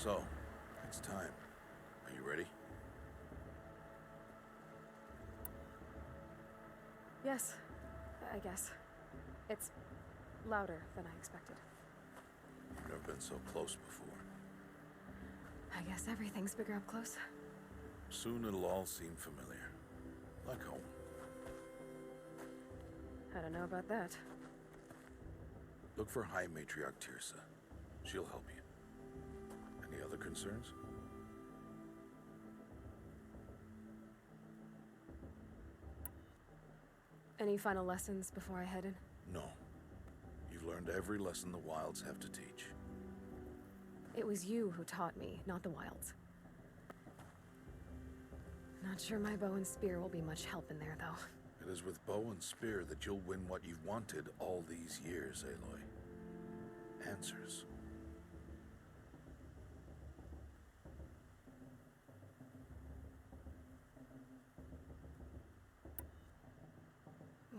So, it's time. Are you ready? Yes, I guess. It's louder than I expected. You've never been so close before. I guess everything's bigger up close. Soon it'll all seem familiar. Like home. I don't know about that. Look for High Matriarch Teersa. She'll help you. Any other concerns? Any final lessons before I head in? No. You've learned every lesson the Wilds have to teach. It was you who taught me, not the Wilds. Not sure my bow and spear will be much help in there, though. It is with bow and spear that you'll win what you've wanted all these years, Aloy. Answers.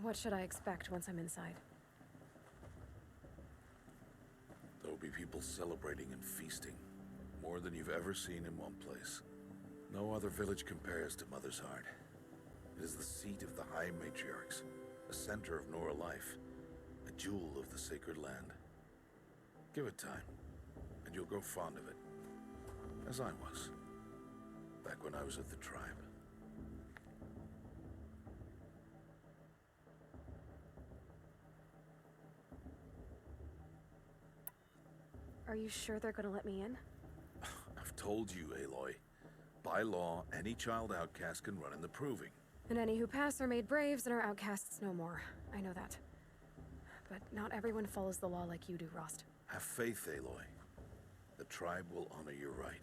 What should I expect once I'm inside? There'll be people celebrating and feasting. More than you've ever seen in one place. No other village compares to Mother's Heart. It is the seat of the High Matriarchs, a center of Nora life, a jewel of the sacred land. Give it time, and you'll grow fond of it. As I was, back when I was at the tribe. Are you sure they're gonna let me in? I've told you, Aloy. By law, any child outcast can run in the proving. And any who pass are made braves and are outcasts no more. I know that. But not everyone follows the law like you do, Rost. Have faith, Aloy. The tribe will honor your right.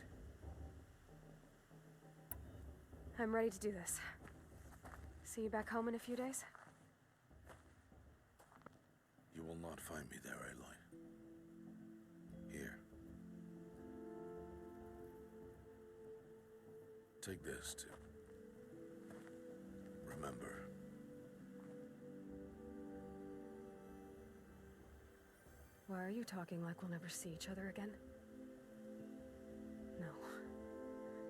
I'm ready to do this. See you back home in a few days? You will not find me there, Aloy. Here. Take this, too. Remember. Why are you talking like we'll never see each other again? No.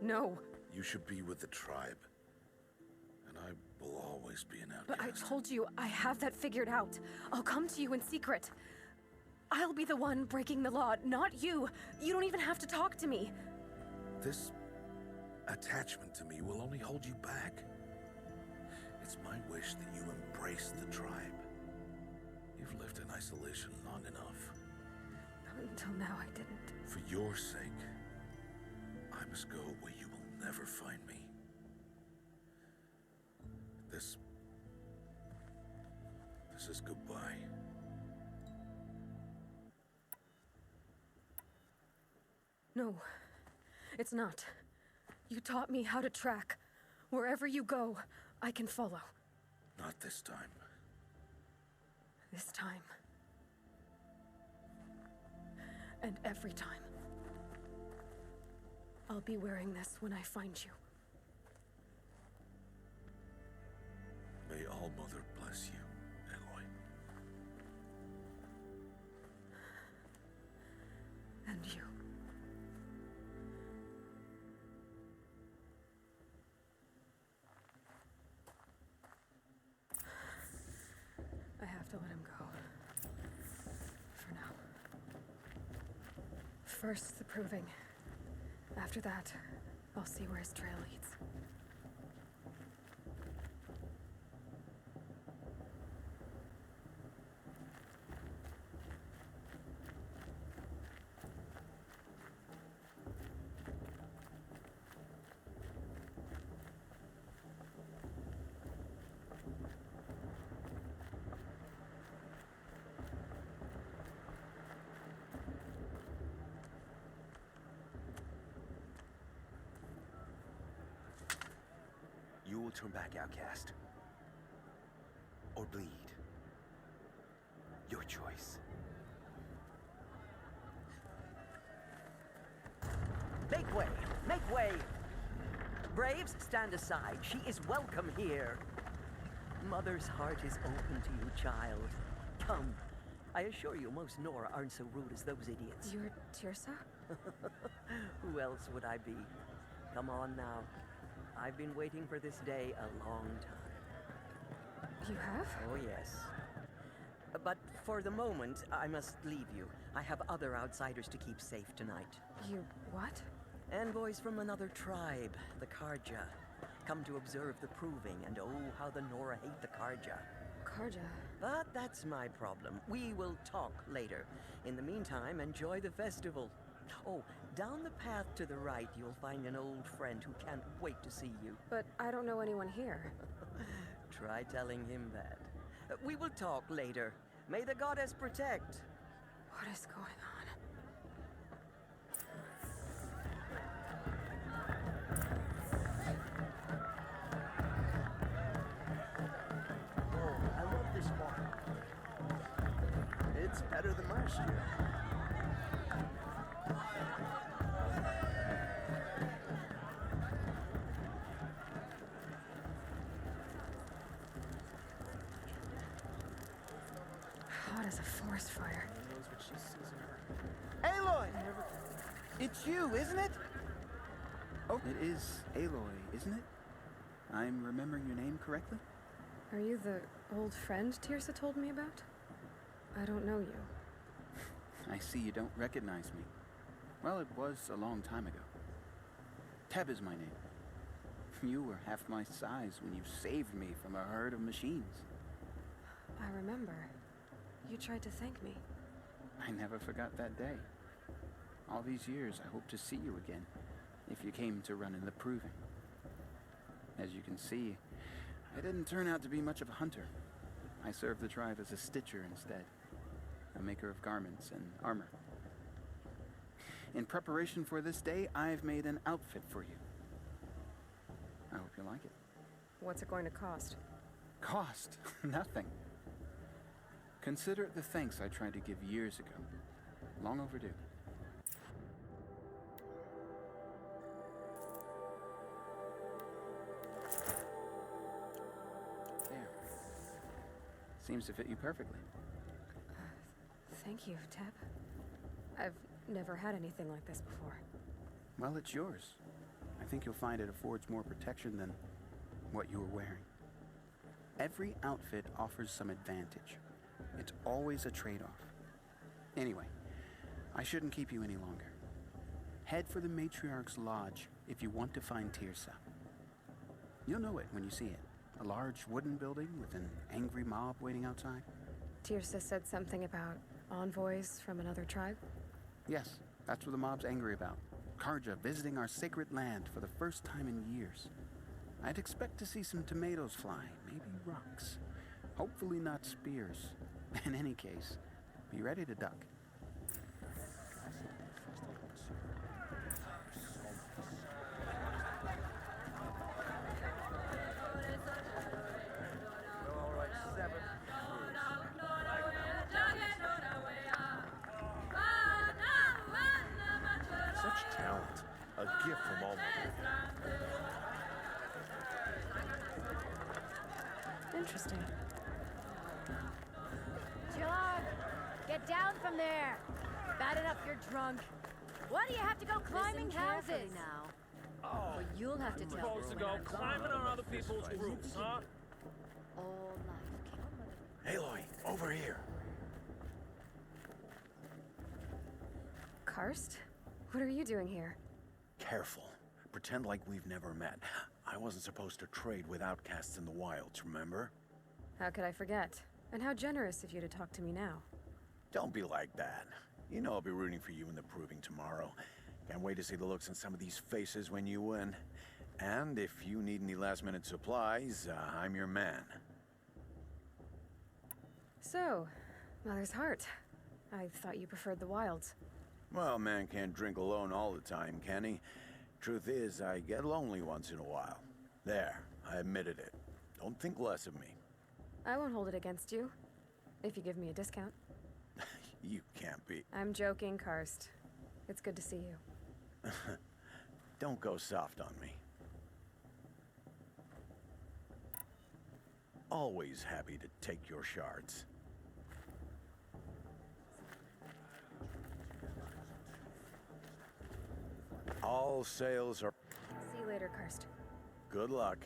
No! You should be with the tribe. And I will always be an outcast. But I told you, I have that figured out. I'll come to you in secret. I'll be the one breaking the law, not you. You don't even have to talk to me. This attachment to me will only hold you back. It's my wish that you embrace the tribe. You've lived in isolation long enough. Until now, I didn't. For your sake, I must go where you will never find me. This is goodbye. No, it's not. You taught me how to track. Wherever you go, I can follow. Not this time. This time. And every time. I'll be wearing this when I find you. May All Mother bless you, Aloy. And you. I have to let him go. For now. First, the proving. After that, I'll see where his trail leads. You will turn back, outcast. Or bleed. Your choice. Make way! Make way! Braves, stand aside. She is welcome here. Mother's heart is open to you, child. Come. I assure you, most Nora aren't so rude as those idiots. You're Teersa? Who else would I be? Come on now. I've been waiting for this day a long time. You have? Oh, yes. But for the moment, I must leave you. I have other outsiders to keep safe tonight. You what? Envoys from another tribe, the Karja. Come to observe the proving, and oh, how the Nora hate the Karja. Karja. But that's my problem. We will talk later. In the meantime, enjoy the festival. Oh, down the path to the right, you'll find an old friend who can't wait to see you. But I don't know anyone here. Try telling him that. We will talk later. May the goddess protect. What is going on? Oh, I love this one. It's better than last year. Hot as a forest fire. Aloy! It's you, isn't it? Oh, it is Aloy, isn't it? I'm remembering your name correctly? Are you the old friend Teersa told me about? I don't know you. I see you don't recognize me. Well, it was a long time ago. Teb is my name. You were half my size when you saved me from a herd of machines. I remember. You tried to thank me. I never forgot that day. All these years, I hope to see you again, if you came to run in the proving. As you can see, I didn't turn out to be much of a hunter. I served the tribe as a stitcher instead, a maker of garments and armor. In preparation for this day, I've made an outfit for you. I hope you like it. What's it going to cost? Cost? Nothing. Consider it the thanks I tried to give years ago. Long overdue. There. Seems to fit you perfectly. Thank you, Teb. I've never had anything like this before. Well, it's yours. I think you'll find it affords more protection than what you were wearing. Every outfit offers some advantage. It's always a trade-off. Anyway, I shouldn't keep you any longer. Head for the Matriarch's lodge if you want to find Teersa. You'll know it when you see it. A large wooden building with an angry mob waiting outside. Teersa said something about envoys from another tribe? Yes, that's what the mob's angry about. Karja visiting our sacred land for the first time in years. I'd expect to see some tomatoes fly, maybe rocks. Hopefully not spears. In any case, be ready to duck. Such talent. A gift from all. Interesting. John, get down from there. Bad enough you're drunk. Why do you have to go climbing houses? Now. Oh, Well, you'll have to tell supposed to go climbing on other people's roofs, huh? all life. Aloy, over here. Karst? What are you doing here? Careful. Pretend like we've never met. I wasn't supposed to trade with outcasts in the wilds, remember? How could I forget? And how generous of you to talk to me now. Don't be like that. You know I'll be rooting for you in the proving tomorrow. Can't wait to see the looks on some of these faces when you win. And if you need any last-minute supplies, I'm your man. So, Mother's Heart. I thought you preferred the wilds. Well, man can't drink alone all the time, can he? Truth is, I get lonely once in a while. There, I admitted it. Don't think less of me. I won't hold it against you. If you give me a discount. You can't be. I'm joking, Karst. It's good to see you. Don't go soft on me. Always happy to take your shards. All sails are... See you later, Karst. Good luck.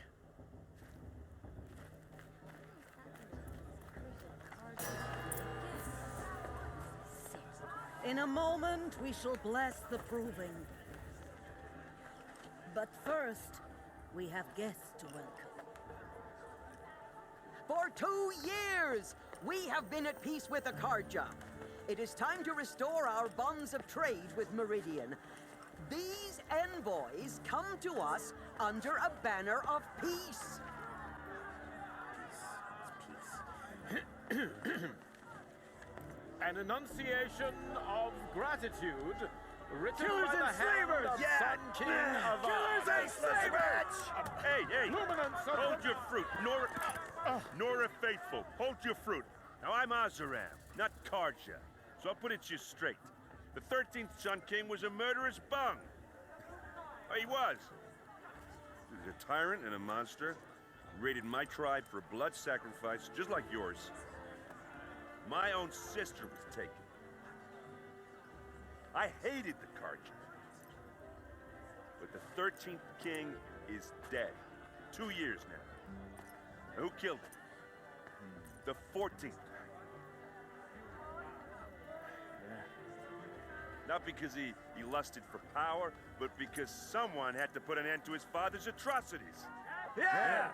In a moment, we shall bless the proving. But first, we have guests to welcome. For 2 years, we have been at peace with Akarja. It is time to restore our bonds of trade with Meridian. These envoys come to us under a banner of peace. An enunciation of gratitude written Killers by the and hand slavers! of Yeah! Sun King of Killers and slavers! Hey! Luminance of Hold your fruit, Nora. Nora Faithful, hold your fruit. Now I'm Azaram, not Karja, so I'll put it to you straight. The 13th Sun King was a murderous bung. Oh, he was. He was a tyrant and a monster. Raided my tribe for blood sacrifice, just like yours. My own sister was taken. I hated the Karja. But the 13th king is dead. 2 years now. Who killed him? The 14th. Not because he lusted for power, but because someone had to put an end to his father's atrocities. Yeah!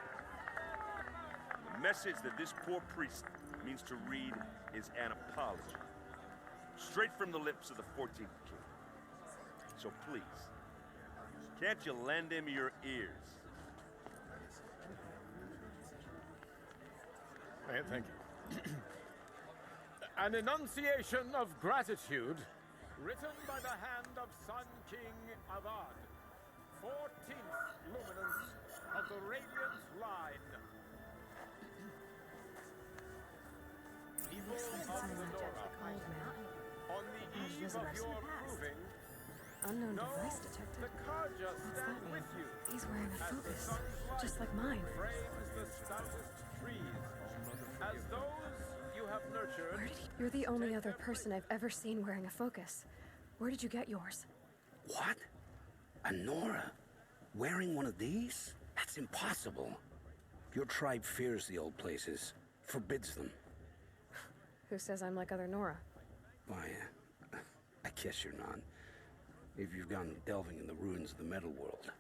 The message that this poor priest means to read is an apology. Straight from the lips of the 14th king. So please, can't you lend him your ears? Thank you. An enunciation of gratitude written by the hand of Sun King Avad, 14th luminance of the Radiant line. People of the Nora, on the eve of your proving, Unknown No, device detected. the Karja What's stand that with mean? you. He's wearing a As the focus, sun's light just like mine. frames the stoutest trees, as those you have nurtured. Where did he... You're the only other person I've ever seen wearing a focus. Where did you get yours? What? A Nora? Wearing one of these? That's impossible. Your tribe fears the old places, forbids them. Who says I'm like other Nora? Why, I guess you're not. If you've gone delving in the ruins of the metal world.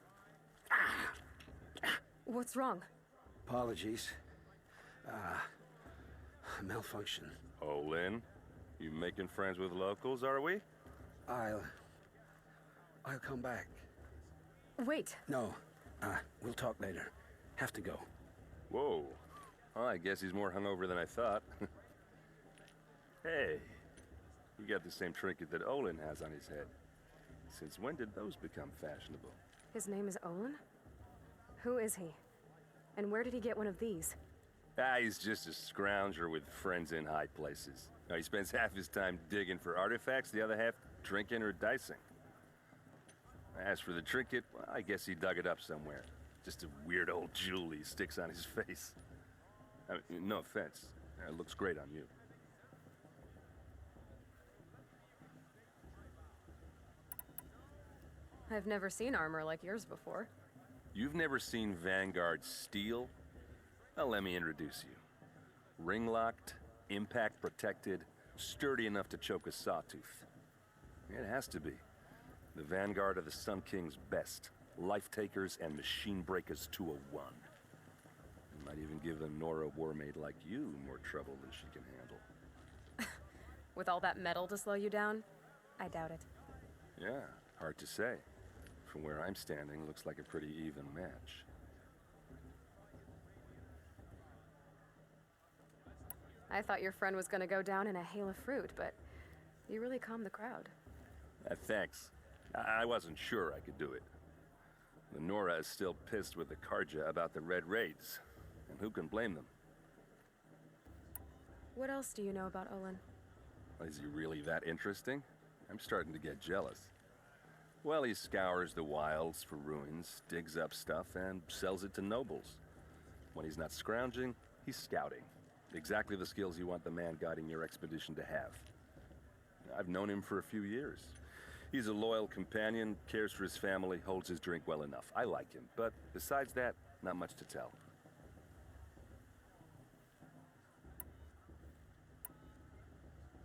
What's wrong? Apologies. Malfunction. Olin, you making friends with locals, are we? I'll come back. Wait. No, we'll talk later. Have to go. Whoa. Well, I guess he's more hungover than I thought. Hey, you got the same trinket that Olin has on his head. Since when did those become fashionable? His name is Olin? Who is he? And where did he get one of these? He's just a scrounger with friends in high places. Now, he spends half his time digging for artifacts, the other half drinking or dicing. As for the trinket, well, I guess he dug it up somewhere. Just a weird old jewel he sticks on his face. I mean, no offense. It looks great on you. I've never seen armor like yours before. You've never seen Vanguard steel? Well, let me introduce you. Ring-locked, impact-protected, sturdy enough to choke a sawtooth. It has to be. The Vanguard of the Sun King's best. Life-takers and machine-breakers to a one. Might even give a Nora warmaid like you more trouble than she can handle. With all that metal to slow you down? I doubt it. Yeah, hard to say. From where I'm standing, looks like a pretty even match. I thought your friend was gonna go down in a hail of fruit, but you really calmed the crowd. Thanks. I wasn't sure I could do it. The Nora is still pissed with the Karja about the Red Raids, and who can blame them? What else do you know about Olin? Is he really that interesting? I'm starting to get jealous. Well, he scours the wilds for ruins, digs up stuff, and sells it to nobles. When he's not scrounging, he's scouting. Exactly the skills you want the man guiding your expedition to have. I've known him for a few years. He's a loyal companion, cares for his family, holds his drink well enough. I like him, but besides that, not much to tell.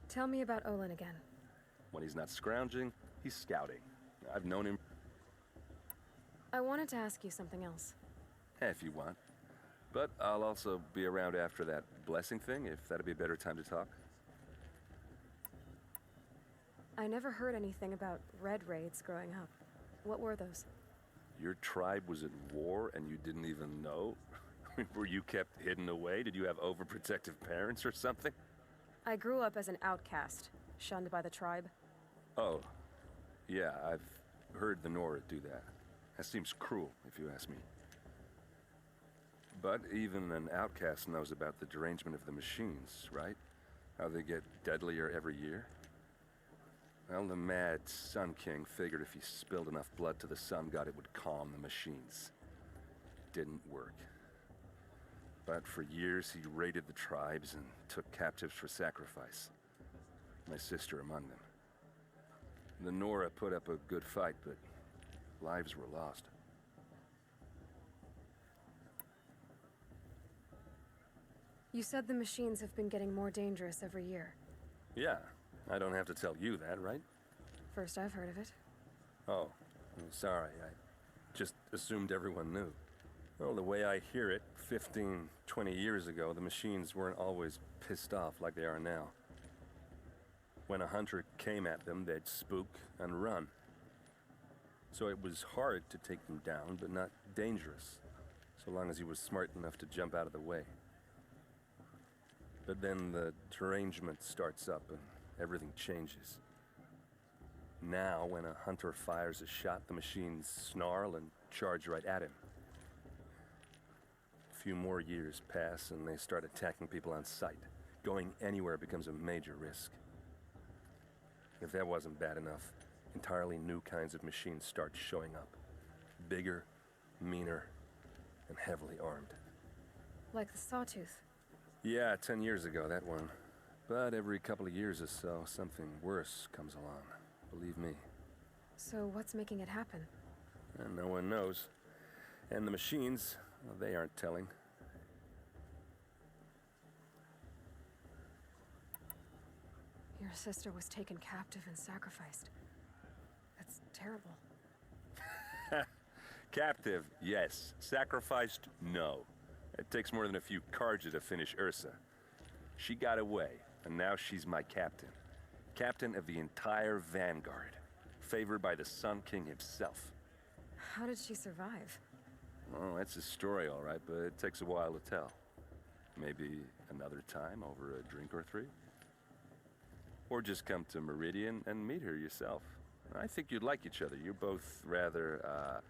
Tell me about Olin again. When he's not scrounging, he's scouting. I've known him. I wanted to ask you something else. If you want. But I'll also be around after that blessing thing, if that'd be a better time to talk. I never heard anything about red raids growing up. What were those? Your tribe was at war and you didn't even know? Were you kept hidden away? Did you have overprotective parents or something? I grew up as an outcast, shunned by the tribe. Oh, yeah, I've heard the Nora do that. That seems cruel, if you ask me. But even an outcast knows about the derangement of the machines, right? How they get deadlier every year? Well, the mad Sun King figured if he spilled enough blood to the Sun God, it would calm the machines. Didn't work. But for years, he raided the tribes and took captives for sacrifice. My sister among them. The Nora put up a good fight, but lives were lost. You said the machines have been getting more dangerous every year. Yeah, I don't have to tell you that, right? First I've heard of it. Oh, I'm sorry. I just assumed everyone knew. Well, the way I hear it, 15, 20 years ago, the machines weren't always pissed off like they are now. When a hunter came at them, they'd spook and run. So it was hard to take them down, but not dangerous, so long as he was smart enough to jump out of the way. But then the derangement starts up and everything changes. Now, when a hunter fires a shot, the machines snarl and charge right at him. A few more years pass and they start attacking people on sight. Going anywhere becomes a major risk. If that wasn't bad enough, entirely new kinds of machines start showing up. Bigger, meaner, and heavily armed. Like the Sawtooth. Yeah, 10 years ago, that one. But every couple of years or so, something worse comes along. Believe me. So what's making it happen? And no one knows. And the machines, well, they aren't telling. Your sister was taken captive and sacrificed. That's terrible. Captive, yes. Sacrificed, no. It takes more than a few Karja to finish Ursa. She got away, and now she's my captain. Captain of the entire Vanguard. Favored by the Sun King himself. How did she survive? Oh, that's a story, all right, but it takes a while to tell. Maybe another time over a drink or three? Or just come to Meridian and meet her yourself. I think you'd like each other. You're both rather,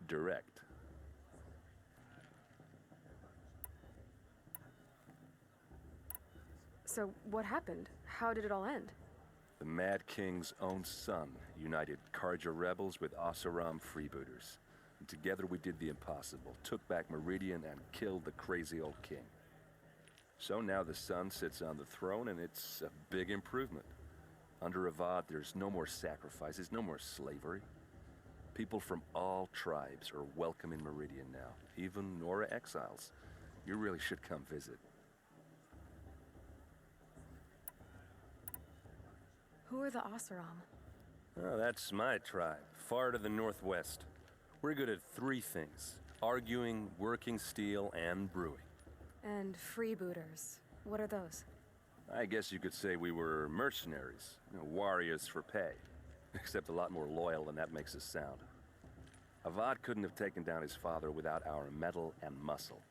direct. So what happened? How did it all end? The Mad King's own son united Karja rebels with Oseram freebooters. And together we did the impossible, took back Meridian and killed the crazy old king. So now the son sits on the throne and it's a big improvement. Under Avad, there's no more sacrifices, no more slavery. People from all tribes are welcome in Meridian now, even Nora exiles. You really should come visit. Who are the Oseram? Oh, that's my tribe, far to the northwest. We're good at three things: arguing, working steel, and brewing. And freebooters. What are those? I guess you could say we were mercenaries, warriors for pay. Except a lot more loyal than that makes us sound. Avad couldn't have taken down his father without our metal and muscle.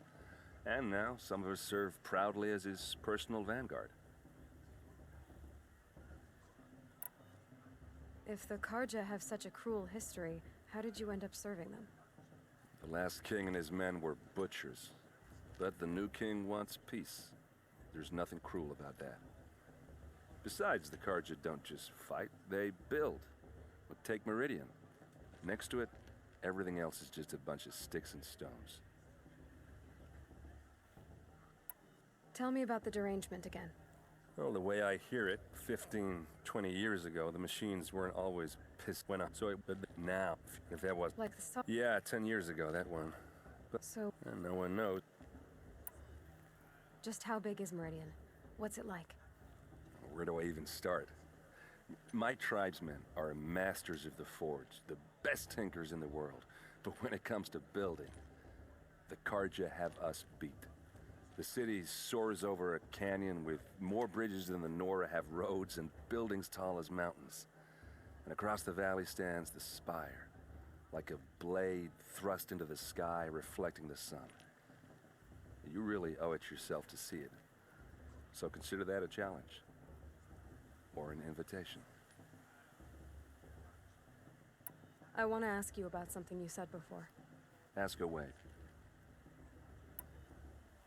And now, some of us serve proudly as his personal vanguard. If the Karja have such a cruel history, how did you end up serving them? The last king and his men were butchers. But the new king wants peace. There's nothing cruel about that. Besides, the Karja don't just fight, they build. But take Meridian. Next to it, everything else is just a bunch of sticks and stones. Tell me about the derangement again. Well, the way I hear it, 15, 20 years ago, the machines weren't always pissed when up. So but now, if that was... Like the sun. Yeah, 10 years ago, that one. But So, and no one knows. just how big is Meridian? What's it like? Where do I even start? My tribesmen are masters of the forge, the best tinkers in the world. But when it comes to building, the Karja have us beat. The city soars over a canyon with more bridges than the Nora have roads and buildings tall as mountains. And across the valley stands the spire, like a blade thrust into the sky reflecting the sun. You really owe it yourself to see it. So consider that a challenge. Or an invitation. I want to ask you about something you said before. Ask away.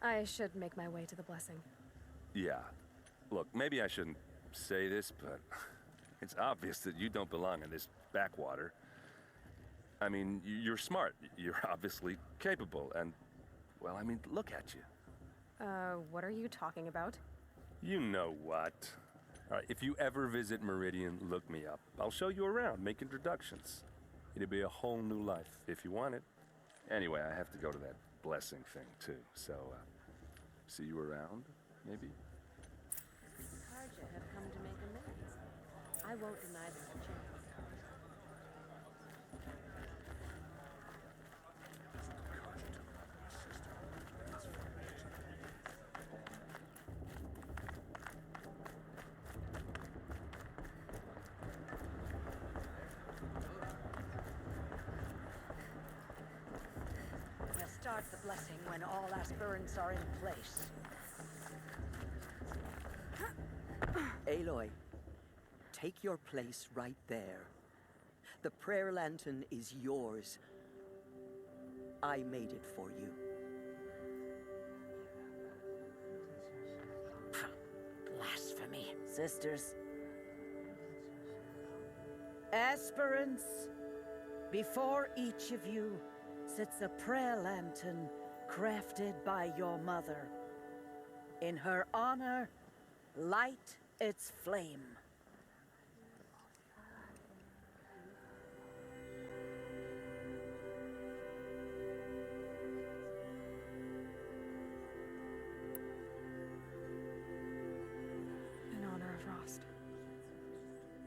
I should make my way to the blessing. Yeah. Look, maybe I shouldn't say this, but it's obvious that you don't belong in this backwater. I mean, you're smart. You're obviously capable, and, well, I mean, look at you. What are you talking about? You know what. All right, if you ever visit Meridian, look me up. I'll show you around, make introductions. It'll be a whole new life, if you want it. Anyway, I have to go to that blessing thing, too, so, see you around, maybe? Karja have come to make amends. I won't deny them a chance. We'll start the blessing when all aspirants are in place. Aloy, take your place right there. The prayer lantern is yours. I made it for you. Blasphemy. Sisters. Aspirants, before each of you sits a prayer lantern crafted by your mother. In her honor, light its flame. In honor of Rost.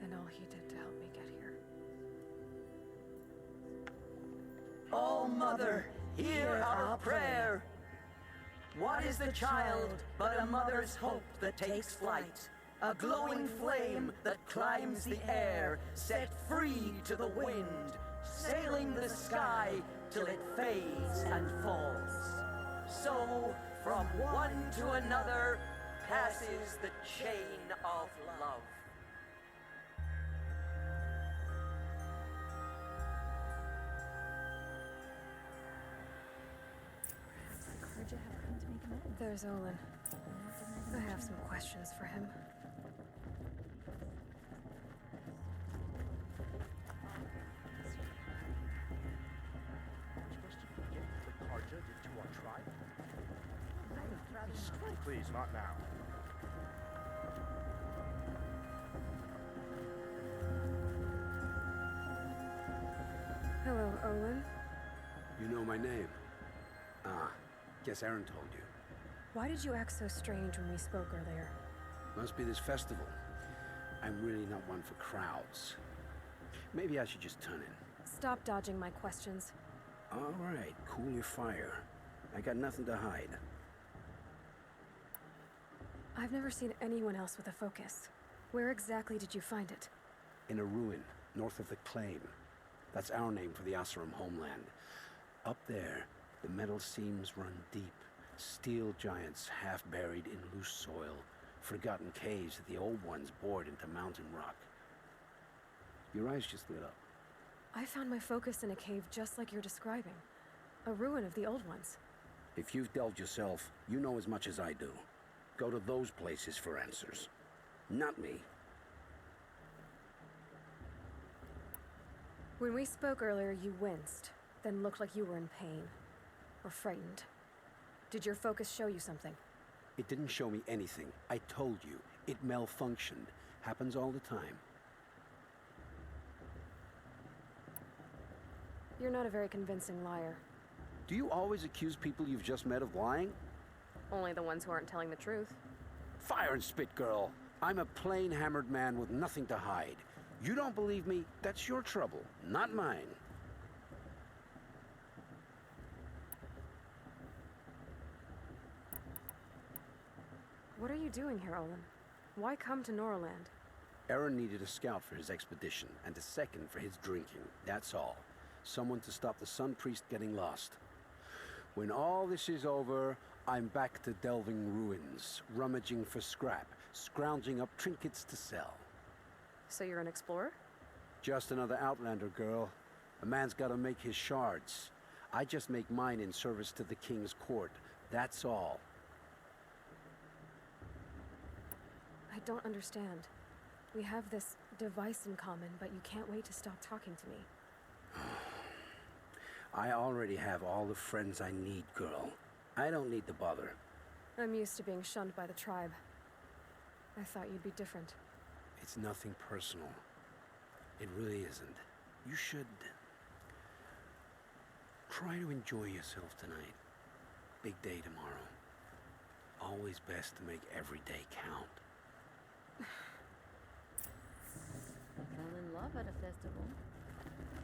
And all he did to help me get here. Oh, Mother, hear our prayer. What is the child but a mother's hope that takes flight? A glowing flame that climbs the air, set free to the wind, sailing the sky till it fades and falls. So, from one to another, passes the chain of love. There's Olin. I have some questions for him. Please, not now. Hello, Olin. You know my name? Ah, guess Aaron told you. Why did you act so strange when we spoke earlier? Must be this festival. I'm really not one for crowds. Maybe I should just turn in. Stop dodging my questions. All right, cool your fire. I got nothing to hide. I've never seen anyone else with a focus. Where exactly did you find it? In a ruin, north of the Claim. That's our name for the Oseram homeland. Up there, the metal seams run deep. Steel giants half buried in loose soil. Forgotten caves that the old ones bored into mountain rock. Your eyes just lit up. I found my focus in a cave just like you're describing. A ruin of the old ones. If you've delved yourself, you know as much as I do. Go to those places for answers. Not me. When we spoke earlier, you winced, then looked like you were in pain. Or frightened. Did your focus show you something? It didn't show me anything. I told you, It malfunctioned. Happens all the time. You're not a very convincing liar. Do you always accuse people you've just met of lying? Only the ones who aren't telling the truth. Fire and spit, girl. I'm a plain hammered man with nothing to hide. You don't believe me? That's your trouble, not mine. What are you doing here, Olin? Why come to Noraland? Aaron needed a scout for his expedition, and a second for his drinking. That's all. Someone to stop the Sun Priest getting lost. When all this is over, I'm back to delving ruins, rummaging for scrap, scrounging up trinkets to sell. So you're an explorer? Just another Outlander, girl. A man's gotta make his shards. I just make mine in service to the King's court. That's all. I don't understand. We have this device in common, but you can't wait to stop talking to me. I already have all the friends I need, girl. I don't need the bother. I'm used to being shunned by the tribe. I thought you'd be different. It's nothing personal. It really isn't. You should try to enjoy yourself tonight. Big day tomorrow. Always best to make every day count. Fell in love at a festival.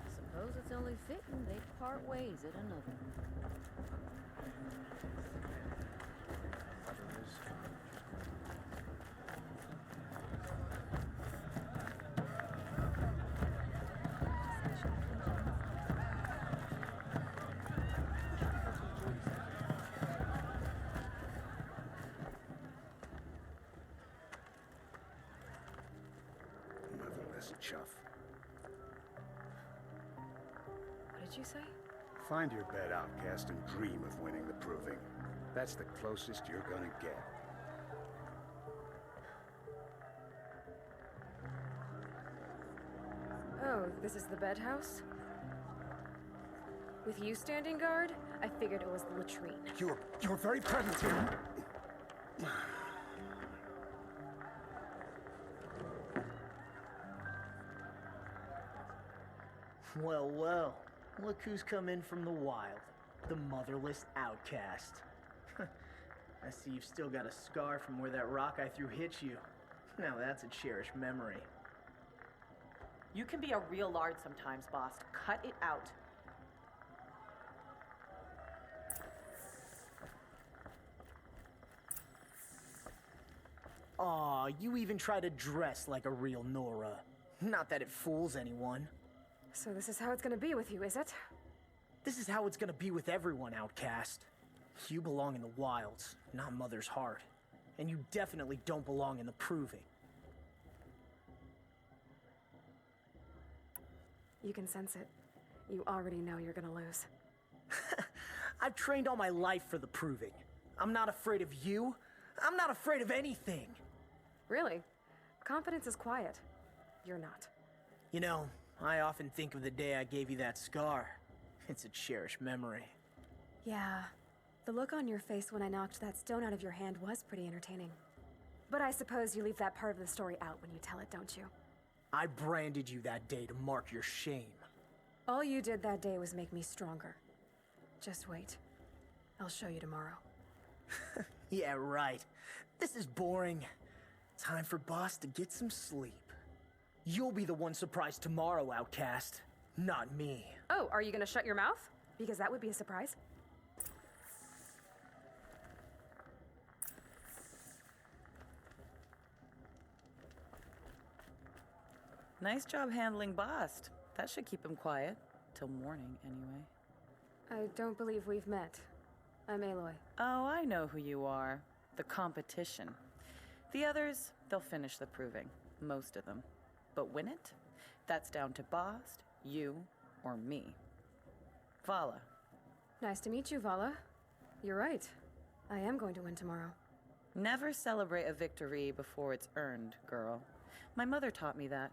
Suppose it's only fitting they part ways at another. Motherless chuff. What did you say? Find your bed, outcast, and dream of winning the proving. That's the closest you're gonna get. Oh, this is the bedhouse? With you standing guard, I figured it was the latrine. You're very present here. Well, well. Look who's come in from the wild. The motherless outcast. I see you've still got a scar from where that rock I threw hit you. Now that's a cherished memory. You can be a real lard sometimes, boss. Cut it out. Aw, you even try to dress like a real Nora. Not that it fools anyone. So this is how it's gonna be with you, is it? This is how it's gonna be with everyone, outcast. You belong in the wilds, not Mother's Heart. And you definitely don't belong in the proving. You can sense it. You already know you're gonna lose. I've trained all my life for the proving. I'm not afraid of you. I'm not afraid of anything. Really? Confidence is quiet. You're not. You know, I often think of the day I gave you that scar. It's a cherished memory. Yeah. The look on your face when I knocked that stone out of your hand was pretty entertaining. But I suppose you leave that part of the story out when you tell it, don't you? I branded you that day to mark your shame. All you did that day was make me stronger. Just wait. I'll show you tomorrow. Yeah, right. This is boring. Time for Boss to get some sleep. You'll be the one surprised tomorrow, outcast. Not me. Oh, are you gonna shut your mouth? Because that would be a surprise. Nice job handling Bast. That should keep him quiet. Till morning, anyway. I don't believe we've met. I'm Aloy. Oh, I know who you are. The competition. The others, they'll finish the proving. Most of them. But win it? That's down to Bast, you, or me. Vala. Nice to meet you, Vala. You're right. I am going to win tomorrow. Never celebrate a victory before it's earned, girl. My mother taught me that.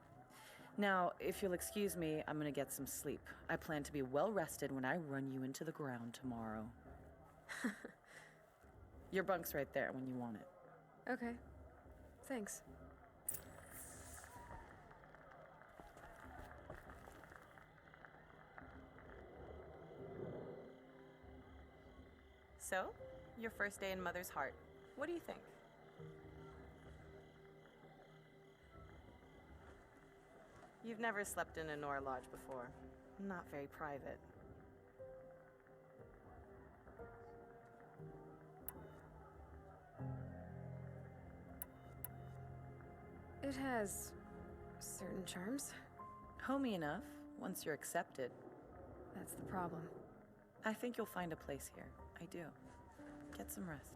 Now, if you'll excuse me, I'm gonna get some sleep. I plan to be well rested when I run you into the ground tomorrow. Your bunk's right there when you want it. Okay. Thanks. So, your first day in Mother's Heart. What do you think? You've never slept in a Nora lodge before. Not very private. It has certain charms. Homey enough, once you're accepted. That's the problem. I think you'll find a place here. I do. Get some rest.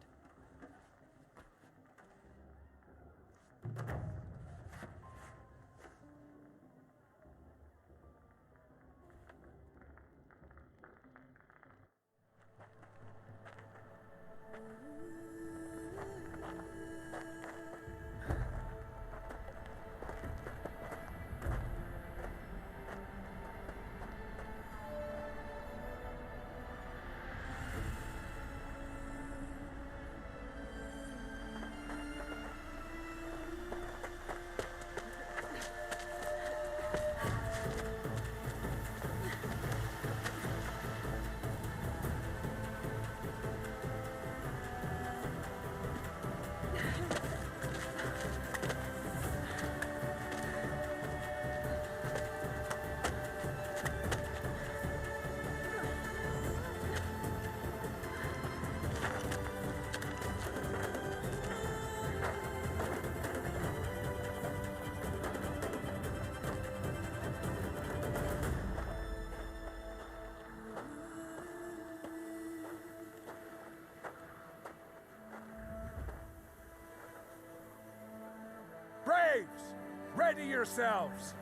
Braves! Ready yourselves!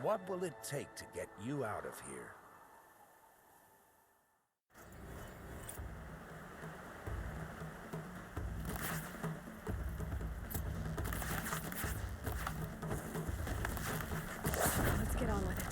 What will it take to get you out of here? Let's get on with it.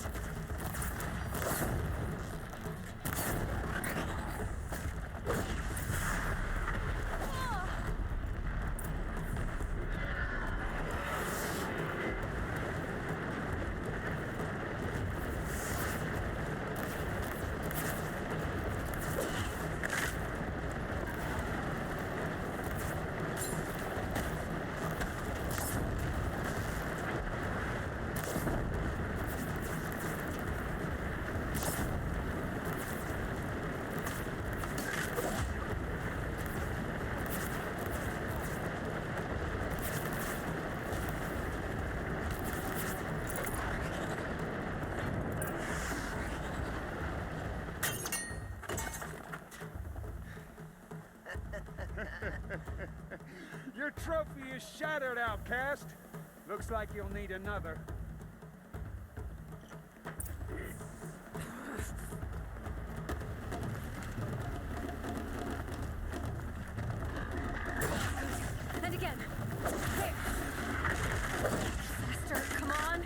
Your trophy is shattered, outcast. Looks like you'll need another. And again. There. Faster, come on.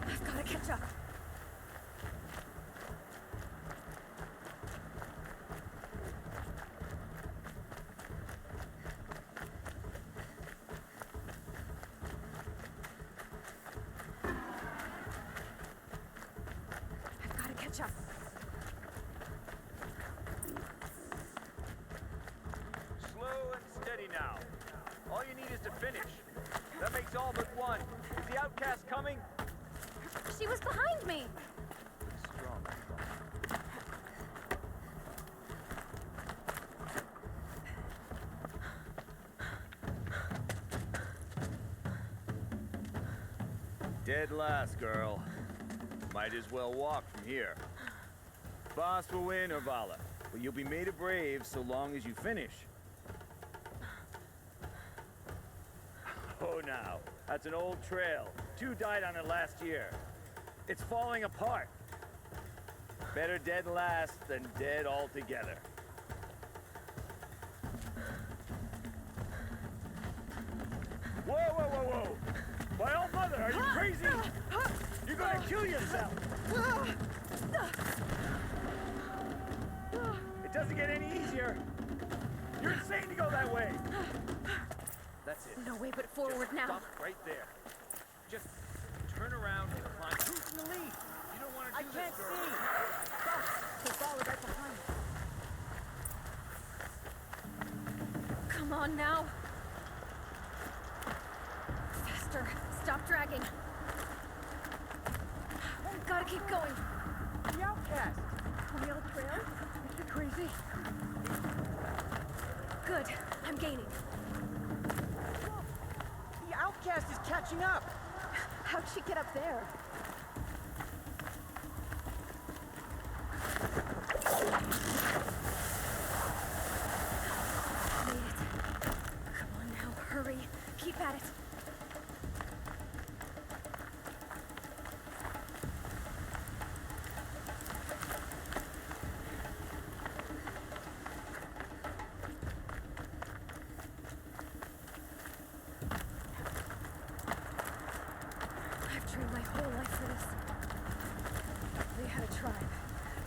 I've got to catch up. Catch up. Slow and steady now. All you need is to finish. That makes all but one. Is the outcast coming? She was behind me. Strong. Dead last, girl. Might as well walk from here. Bast will win or Vala, but you'll be made a brave so long as you finish. Oh, now, that's an old trail. 2 died on it last year. It's falling apart. Better dead last than dead altogether. Whoa, whoa, whoa, whoa! My old mother, are you crazy? You're gonna kill yourself! It Doesn't get any easier. You're insane to go that way. That's it. No way but forward now. Stop right there. Just turn around and climb. Who's in the lead? You don't want to do this, can't girl. see. There's Vala right behind. Come on now. Faster. Stop dragging. Gotta keep going. The outcast! On the old trail? Are you crazy? Good. I'm gaining. The outcast is catching up! How'd she get up there? Made it. Come on now, hurry. Keep at it. I've trained my whole life for this. They had a tribe,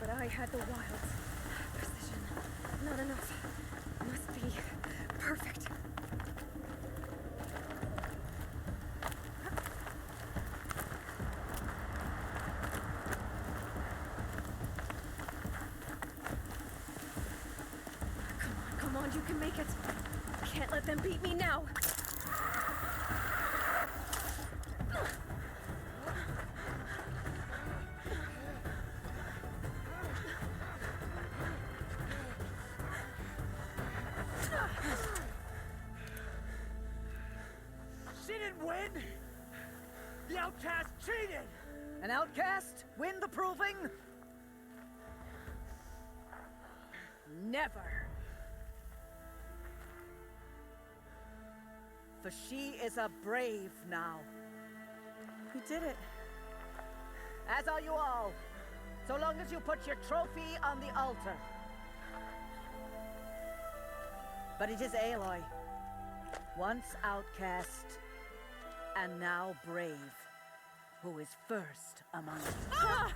but I had the wilds. Precision. Not enough. Must be perfect. Come on, you can make it. Can't let them beat me now. She didn't win! The outcast cheated! An outcast win the proving? Never. For she is a brave now. You did it. As are you all. So long as you put your trophy on the altar. But it is Aloy. Once outcast, and now brave, who is first among us. Ah!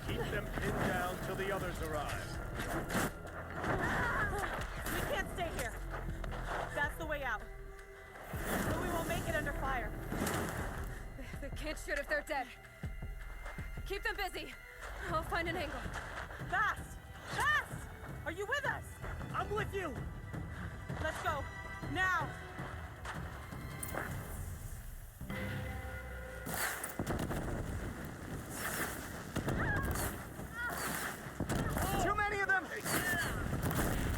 Keep them pinned down till the others arrive. We can't stay here. That's the way out. But we won't make it under fire. They can't shoot if they're dead. Keep them busy. I'll find an angle. Bast! Bast! Are you with us? I'm with you! Let's go. Now! Too many of them!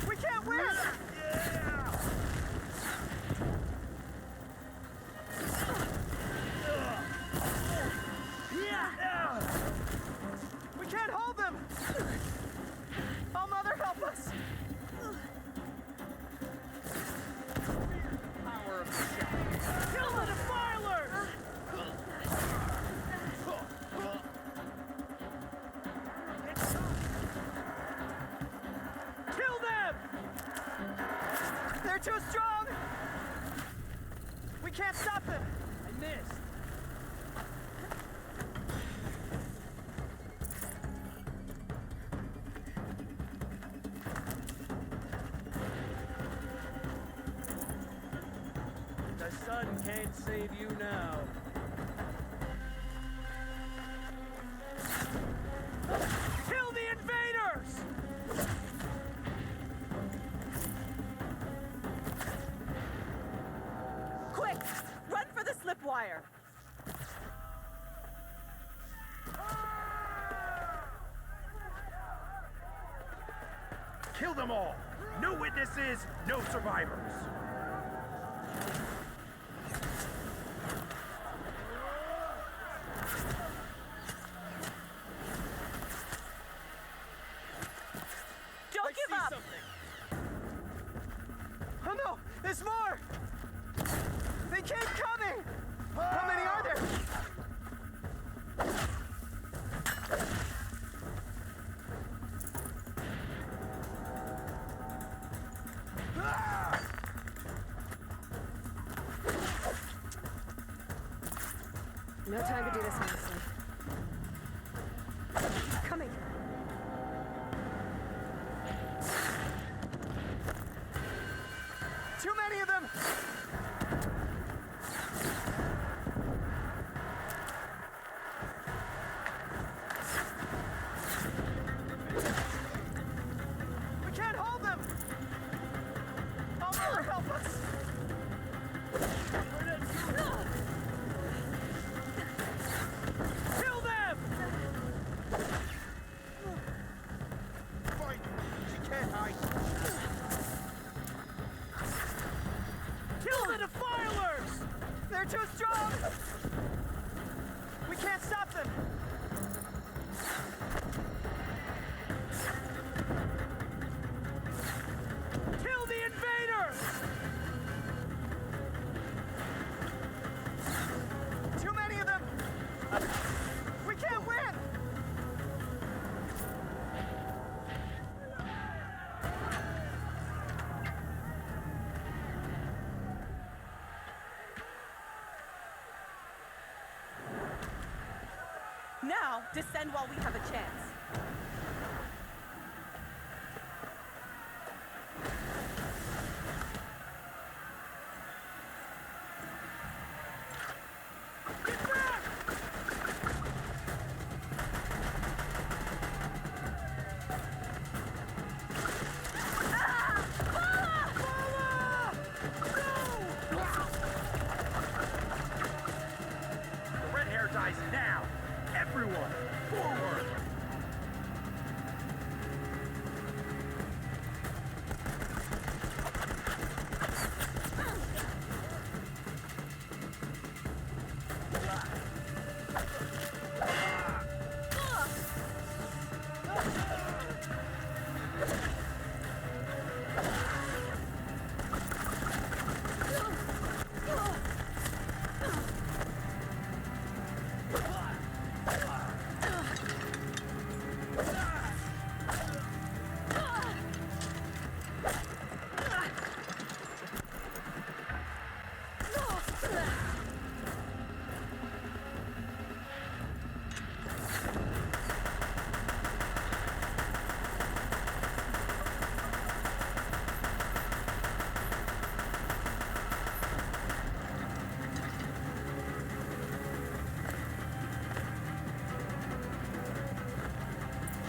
We can't win! We can't hold them! Oh, Mother, help us! Power of the shadow. Kill the Defiler! Kill them! They're too strong! We can't stop them! I missed. The sun can't save you now. Kill the invaders! Quick! Run for the slip wire! Kill them all! No witnesses, no survivors! Don't give up! Oh no! There's more! They keep coming! How many are there? No time to do this honestly. Coming. Too many of them! We can't hold them! I'll never help us! Kill them! Fight! She can't hide! Kill the defilers! They're too strong! We can't stop them! Kill the invaders! Too many of them! We can't win! Now, descend while we have a chance. The red hair dies now! Everyone, forward!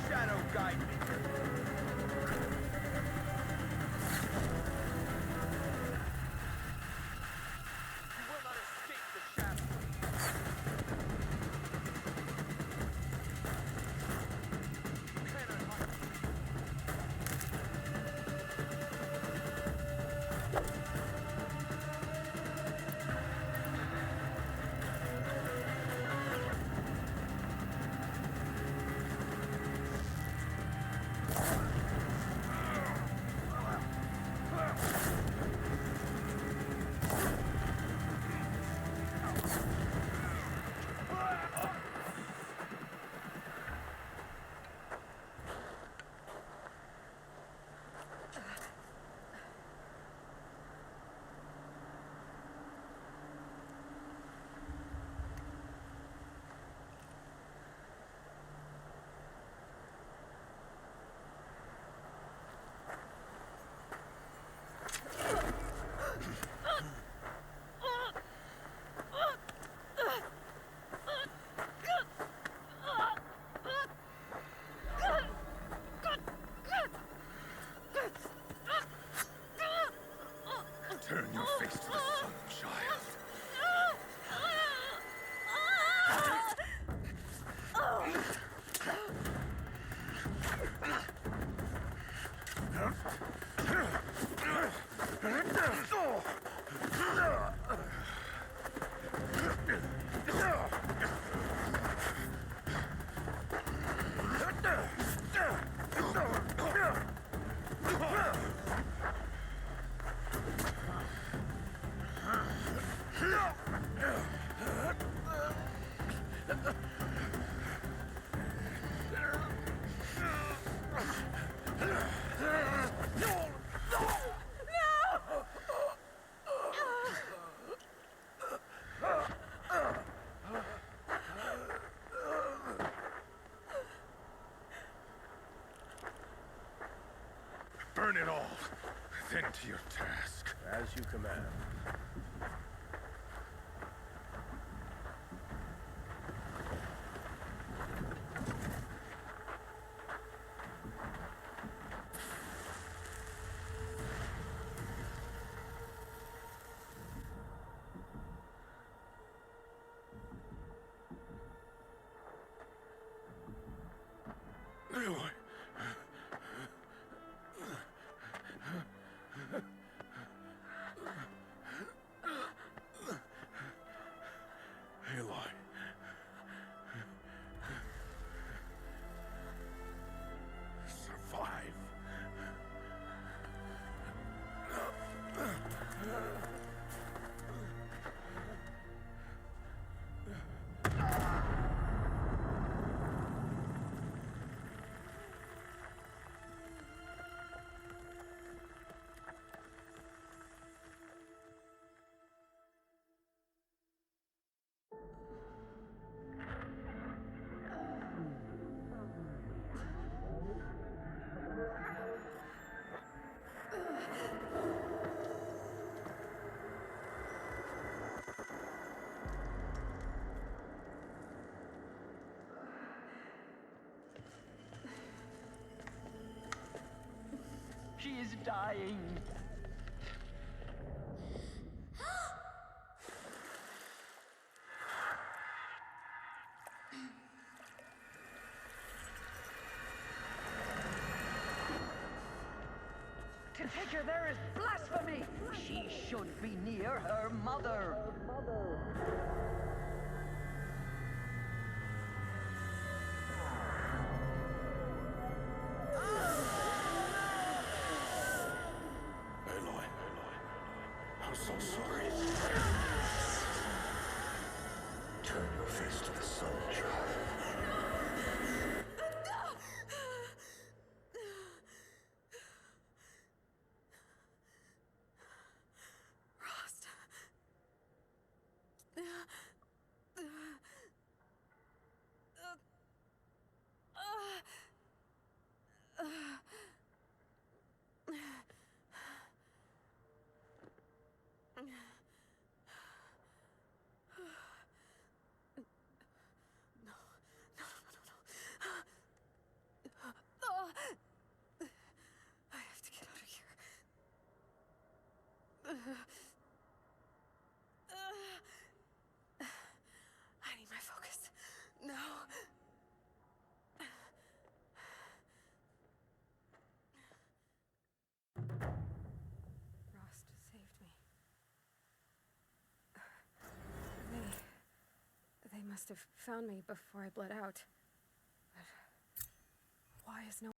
Shadow guide me. You will not escape the shadow. You cannot hide. Turn your face to the sun, child. Burn it all. Then to your task. As you command. Aloy. Aloy. Survive. She is dying. To take her there is blasphemy. She should be near her mother. Aloy. I'm so sorry. Turn your face to the sun, child. Rost. I have to get out of here. I need my focus. No. Rost saved me. They must have found me before I bled out. But why is no